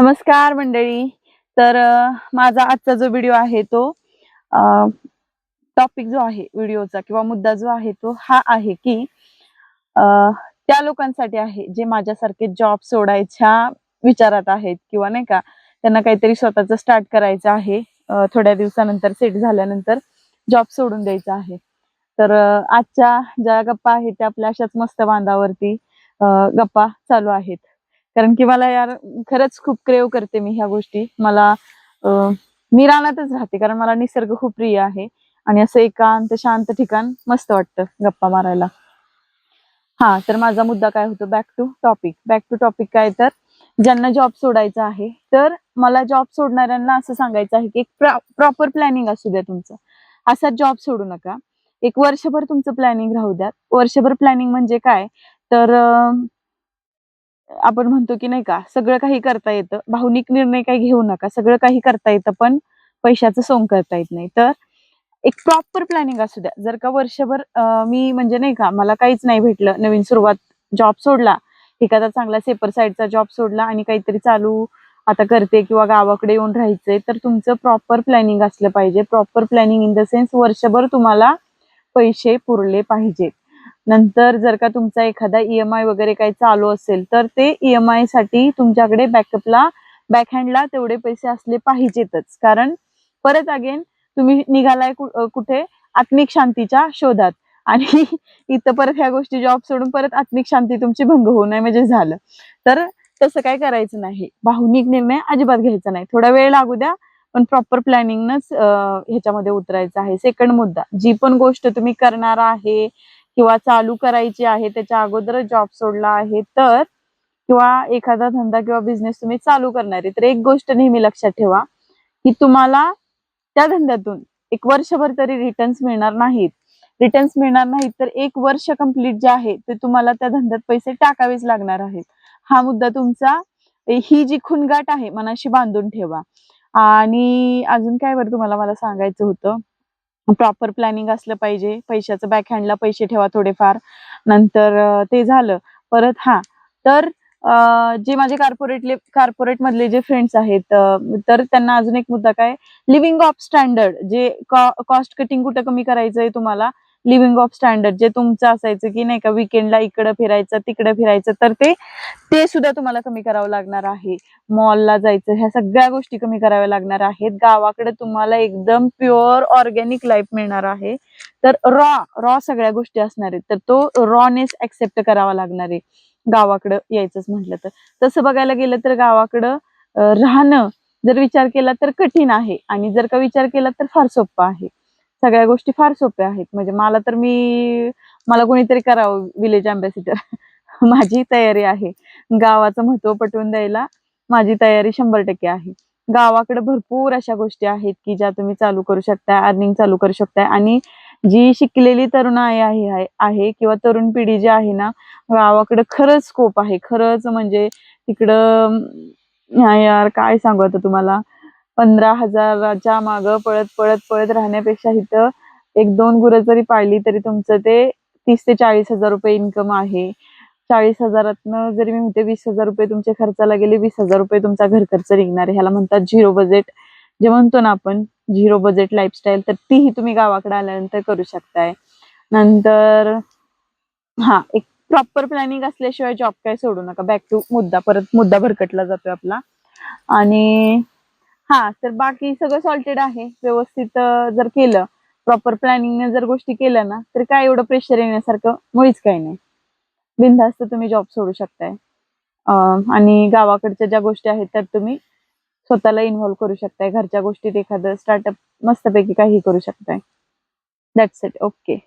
नमस्कार मंडळी. तर माझा आजचा जो व्हिडिओ आहे तो टॉपिक जो आहे व्हिडिओचा किंवा मुद्दा जो आहे तो हा आहे की अ, त्या लोकांसाठी आहे जे माझ्यासारखे जॉब सोडायच्या विचारात आहेत किंवा नाही का त्यांना काहीतरी स्वतःचं स्टार्ट करायचं आहे. थोड्या दिवसानंतर सेट झाल्यानंतर जॉब सोडून द्यायचा आहे. तर आजच्या ज्या गप्पा आहेत त्या आपल्या अशाच मस्त बांधावरती गप्पा चालू आहेत. कारण की मला यार खरंच खूप क्रेव करते मी ह्या गोष्टी. मला अ, मी रानातच राहते कारण मला निसर्ग खूप प्रिय आहे आणि असं एकांत शांत ठिकाण मस्त वाटतं गप्पा मारायला. हां, तर माझा मुद्दा काय होतो बॅक टू टॉपिक काय तर ज्यांना जॉब सोडायचा आहे, तर मला जॉब सोडणाऱ्यांना असं सांगायचं आहे, की एक प्रॉपर प्लॅनिंग असू द्या तुमचं. असाच जॉब सोडू नका. एक वर्षभर तुमचं प्लॅनिंग राहू द्या. वर्षभर प्लॅनिंग म्हणजे काय? तर आपण म्हणतो की नाही का, सगळं काही करता येतं. भावनिक निर्णय काही घेऊ नका. सगळं काही करता येतं, पण पैशाचं सोंग करता येत नाही. तर एक प्रॉपर प्लॅनिंग असू द्या. जर का वर्षभर मी म्हणजे नाही का, मला काहीच नाही भेटलं, नवीन सुरुवात, जॉब सोडला, एखादा चांगला सेपर साइडचा जॉब सोडला आणि काहीतरी चालू आता करते किंवा गावाकडे येऊन राहायचंय, तर तुमचं प्रॉपर प्लॅनिंग असलं पाहिजे. Proper planning in the sense वर्षभर तुम्हाला पैसे पुरले पाहिजेत. नंतर जर का तुमचा एखादा ई-एम-आय वगैरे काही चालू असेल, तर ते ई-एम-आयसाठी तुमच्याकडे बॅकहँडला तेवढे पैसे असले पाहिजेतच. कारण परत अगेन तुम्ही निघालाय कुठे आत्मिक शांतीच्या शोधात आणि इथं परत ह्या गोष्टी जॉब सोडून परत आत्मिक शांती तुमची भंग होऊ नये म्हणजे झालं. तर तसं काही करायचं नाही. भावनिक निर्णय अजिबात घ्यायचा नाही. थोडा वेळ लागू द्या, पण प्रॉपर प्लॅनिंगनंच ह्याच्यामध्ये उतरायचं आहे. सेकंड मुद्दा, जी पण गोष्ट तुम्ही करणार आहे किंवा चालू करायची आहे त्याच्या अगोदरच जॉब सोडला आहे तर किंवा एखादा धंदा किंवा बिझनेस तुम्ही चालू करणार आहे, तर एक गोष्ट नेहमी लक्षात ठेवा, की तुम्हाला त्या धंद्यातून एक वर्षभर तरी रिटर्न्स मिळणार नाहीत. रिटर्न्स मिळणार नाहीत, तर 1 वर्ष कंप्लीट जे आहे, ते तुम्हाला त्या धंद्यात पैसे टाकावेच लागणार आहेत. हा मुद्दा तुमचा ही जी खुणगाठ आहे मनाशी बांधून ठेवा. आणि अजून काय बरं तुम्हाला मला सांगायचं होतं? प्रॉपर प्लॅनिंग असलं पाहिजे. पैशाचं बॅकहँडला पैसे ठेवा थोडेफार. नंतर ते झालं. परत हां, तर जे माझे कॉर्पोरेटमधले जे फ्रेंड्स आहेत तर त्यांना अजून एक मुद्दा काय, लिव्हिंग ऑफ स्टँडर्ड जे कॉस्ट कटिंग कुठं कमी करायचंय तुम्हाला, लिव्हिंग ऑफ स्टँडर्ड जे तुमचं असायचं, की नाही का वीकेंडला इकडं फिरायचं, तिकडं फिरायचं, तर ते ते सुद्धा तुम्हाला कमी करावं लागणार आहे. मॉलला जायचं, ह्या सगळ्या गोष्टी कमी कराव्या लागणार आहेत. गावाकडे तुम्हाला एकदम प्युअर ऑर्गॅनिक लाईफ मिळणार आहे. तर रॉ सगळ्या गोष्टी असणार आहेत. तर तो रॉनेस एक्सेप्ट करावा लागणार आहे. गावाकडं यायचंच म्हटलं तर. तसं बघायला गेलं तर गावाकडं राहणं जर विचार केला तर कठीण आहे आणि जर का विचार केला तर फार सोप्पं आहे. सगळ्या गोष्टी फार सोप्या आहेत. म्हणजे मला कोणीतरी करावं विलेज अँबॅसेडर. माझी तयारी आहे. गावाचं महत्त्व पटवून द्यायला माझी तयारी 100% आहे. गावाकडे भरपूर अशा गोष्टी आहेत, की ज्या तुम्ही चालू करू शकता, अर्निंग चालू करू शकता आणि जी शिकलेली तरुणाई आहे किंवा तरुण पिढी जी आहे ना, गावाकडे खरंच स्कोप आहे. खरंच म्हणजे तिकडं नाही यार काय सांगू आता तुम्हाला 15,000च्या मागं पळत राहण्यापेक्षा इथं 1-2 गुरं जरी पाळली तरी तुमचं ते 30,000 ते 40,000 रुपये इन्कम आहे. 40,000तनं जरी मी म्हणते ₹20,000 तुमच्या खर्चाला गेले, ₹20,000 तुमचा घर खर्च निघणार आहे. ह्याला म्हणतात झिरो बजेट. जे म्हणतो ना आपण झिरो बजेट लाईफस्टाईल, तर तीही तुम्ही गावाकडे आल्यानंतर करू शकताय. नंतर हां, एक प्रॉपर प्लॅनिंग असल्याशिवाय जॉब काय सोडू नका. बॅक टू मुद्दा, परत मुद्दा भरकटला जातोय आपला. आणि हां, तर बाकी सगळं सॉर्टेड आहे. व्यवस्थित जर केलं, प्रॉपर प्लॅनिंगने जर गोष्टी केल्या ना, तर काय एवढं प्रेशर येण्यासारखं मुळीच काही नाही. बिनधास्त तुम्ही जॉब सोडू शकताय. अ, आणि गावाकडच्या ज्या गोष्टी आहेत त्यात तुम्ही स्वतःला इन्व्हॉल्व करू शकताय. घरच्या गोष्टीत एखादं स्टार्टअप मस्तपैकी काहीही करू शकताय. That's it. ओके.